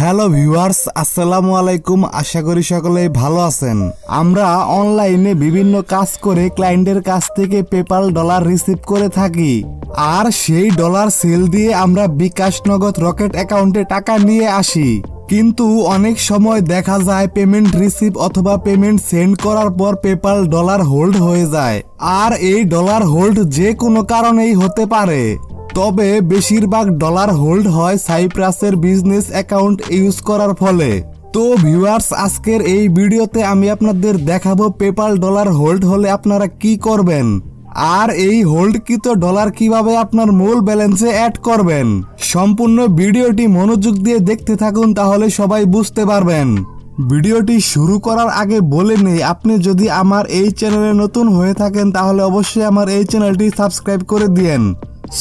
Hello viewers, আসসালামু আলাইকুম। আশা করি সকলেই ভালো আছেন। আমরা অনলাইনে বিভিন্ন কাজ করে ক্লায়েন্টের কাছ থেকে পেপাল ডলার রিসিভ করে থাকি, আর সেই ডলার সেল দিয়ে আমরা বিকাশ নগদ রকেট অ্যাকাউন্টে টাকা নিয়ে আসি। কিন্তু অনেক সময় দেখা যায় পেমেন্ট রিসিভ অথবা পেমেন্ট সেন্ড করার পর পেপাল ডলার হোল্ড হয়ে যায়, আর এই ডলার হোল্ড যে কোনো কারণেই হতে পারে। তবে বেশিরভাগ ডলার হোল্ড হয় সাইপ্রাসের বিজনেস অ্যাকাউন্ট ইউজ করার ফলে। তো ভিউয়ার্স, আজকের এই ভিডিওতে আমি আপনাদের দেখাবো পেপাল ডলার হোল্ড হলে আপনারা কি করবেন, আর এই হোল্ডকৃত ডলার কিভাবে আপনার মূল ব্যালেন্সে অ্যাড করবেন। সম্পূর্ণ ভিডিওটি মনোযোগ দিয়ে দেখতে থাকুন, তাহলে সবাই বুঝতে পারবেন। ভিডিওটি শুরু করার আগে বলে নেই, আপনি যদি আমার এই চ্যানেলে নতুন হয়ে থাকেন তাহলে অবশ্যই আমার এই চ্যানেলটি সাবস্ক্রাইব করে দিয়েন।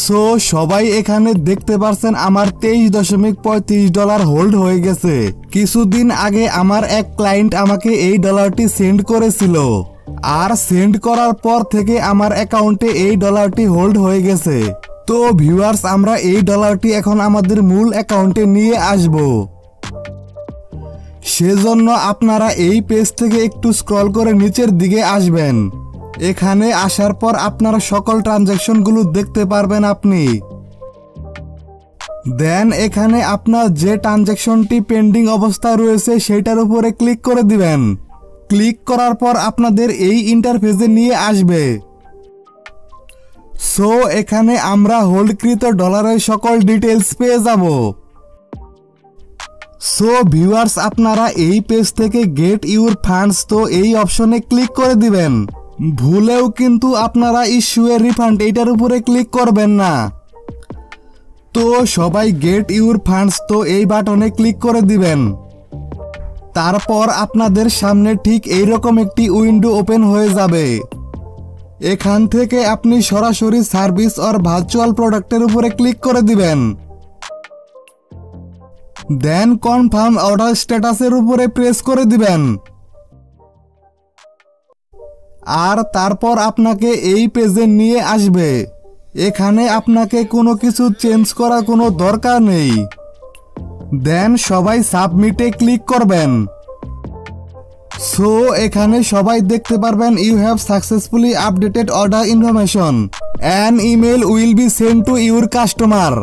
সো সবাই এখানে দেখতে পারছেন আমার 23.35 ডলার হোল্ড হয়ে গেছে। কিছুদিন আগে আমার এক ক্লায়েন্ট আমাকে এই ডলারটি সেন্ড করেছিল, আর সেন্ড করার পর থেকে আমার অ্যাকাউন্টে এই ডলারটি হোল্ড হয়ে গেছে। তো ভিউয়ার্স, আমরা এই ডলারটি এখন আমাদের মূল অ্যাকাউন্টে নিয়ে আসব। সেজন্য আপনারা এই পেজ থেকে একটু স্ক্রল করে নিচের দিকে আসবেন। এখানে আসার পর আপনারা সকল ট্রানজ্যাকশনগুলো দেখতে পারবেন আপনি। দেন এখানে আপনার যে ট্রানজ্যাকশনটি পেন্ডিং অবস্থায় রয়েছে সেটার উপরে ক্লিক করে দিবেন। ক্লিক করার পর আপনাদের এই ইন্টারফেসে নিয়ে আসবে। সো এখানে আমরা হোল্ডকৃত ডলারের সকল ডিটেলস পেয়ে যাব। সো ভিউয়ার্স, আপনারা এই পেজ থেকে গেট ইউর ফান্ডস, তো এই অপশনে ক্লিক করে দিবেন। ভুলেও কিন্তু আপনারা ইস্যু এ রিফান্ড এইটার উপরে ক্লিক করবেন না। তো সবাই গেট ইউর ফান্ডস, তো এই বাটনে ক্লিক করে দিবেন। তারপর আপনাদের সামনে ঠিক এইরকম একটি উইন্ডো ওপেন হয়ে যাবে। এখান থেকে আপনি সরাসরি সার্ভিস অর ভার্চুয়াল প্রোডাক্টের উপরে ক্লিক করে দিবেন। দেন কনফার্ম অর্ডার স্ট্যাটাসের উপরে প্রেস করে দিবেন। আর তারপর আপনাকে এই পেজে নিয়ে আসবে। এখানে আপনাকে কোনো কিছু চেঞ্জ করার কোনো দরকার নেই। দেন সবাই সাবমিটে ক্লিক করবেন। সো এখানে সবাই দেখতে পারবেন you have successfully updated order information, an email will be send to your customer.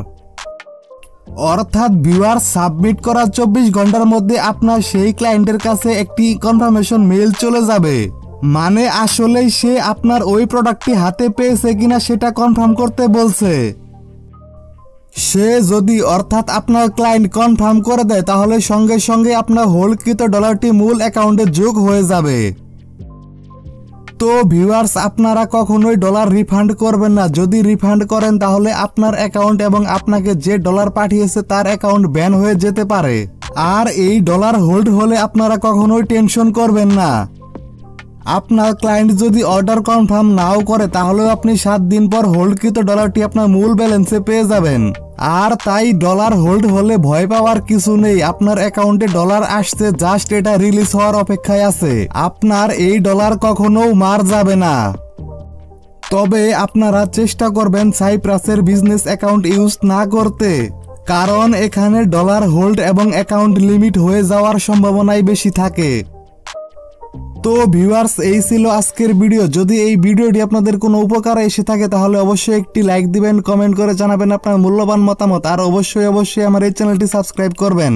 অর্থাৎ ভিউয়ার, সাবমিট করার 24 ঘন্টার মধ্যে আপনার সেই ক্লায়েন্টের কাছে একটি কনফার্মেশন মেইল চলে যাবে। মানে আসলেই সে আপনার ওই প্রোডাক্টটি হাতে পেয়েছে কিনা সেটা কনফার্ম করতে বলছে। সে যদি অর্থাৎ আপনার ক্লায়েন্ট কনফার্ম করে দেয় তাহলে সঙ্গে সঙ্গে আপনার হোল্ডকৃত ডলারটি মূল অ্যাকাউন্টে যোগ হয়ে যাবে। তো ভিউয়ার্স, আপনারা কখনোই ডলার রিফান্ড করবেন না। যদি রিফান্ড করেন তাহলে আপনার অ্যাকাউন্ট এবং আপনাকে যে ডলার পাঠিয়েছে তার অ্যাকাউন্ট ব্যান হয়ে যেতে পারে। আর এই ডলার হোল্ড হলে আপনারা কখনোই টেনশন করবেন না। আপনার ক্লায়েন্ট যদি অর্ডার কনফার্ম নাও করে তাহলেও আপনি 7 দিন পর হোল্ডকৃত ডলারটি আপনার মূল ব্যালেন্সে পেয়ে যাবেন। আর তাই ডলার হোল্ড হলে ভয় পাওয়ার কিছু নেই। আপনার অ্যাকাউন্টে ডলার আসছে, জাস্ট এটা রিলিজ হওয়ার অপেক্ষায় আছে। আপনার এই ডলার কখনো মার যাবে না। তবে আপনারা চেষ্টা করবেন সাইপ্রাসের বিজনেস অ্যাকাউন্ট ইউজ না করতে, কারণ এখানে ডলার হোল্ড এবং অ্যাকাউন্ট লিমিট হয়ে যাওয়ার সম্ভাবনাই বেশি থাকে। তো ভিউয়ার্স, এই ছিল আজকের ভিডিও। যদি এই ভিডিওটি আপনাদের কোনো উপকারে এসে থাকে তাহলে অবশ্যই একটি লাইক দিবেন, কমেন্ট করে জানাবেন আপনার মূল্যবান মতামত, আর অবশ্যই আমার এই চ্যানেলটি সাবস্ক্রাইব করবেন।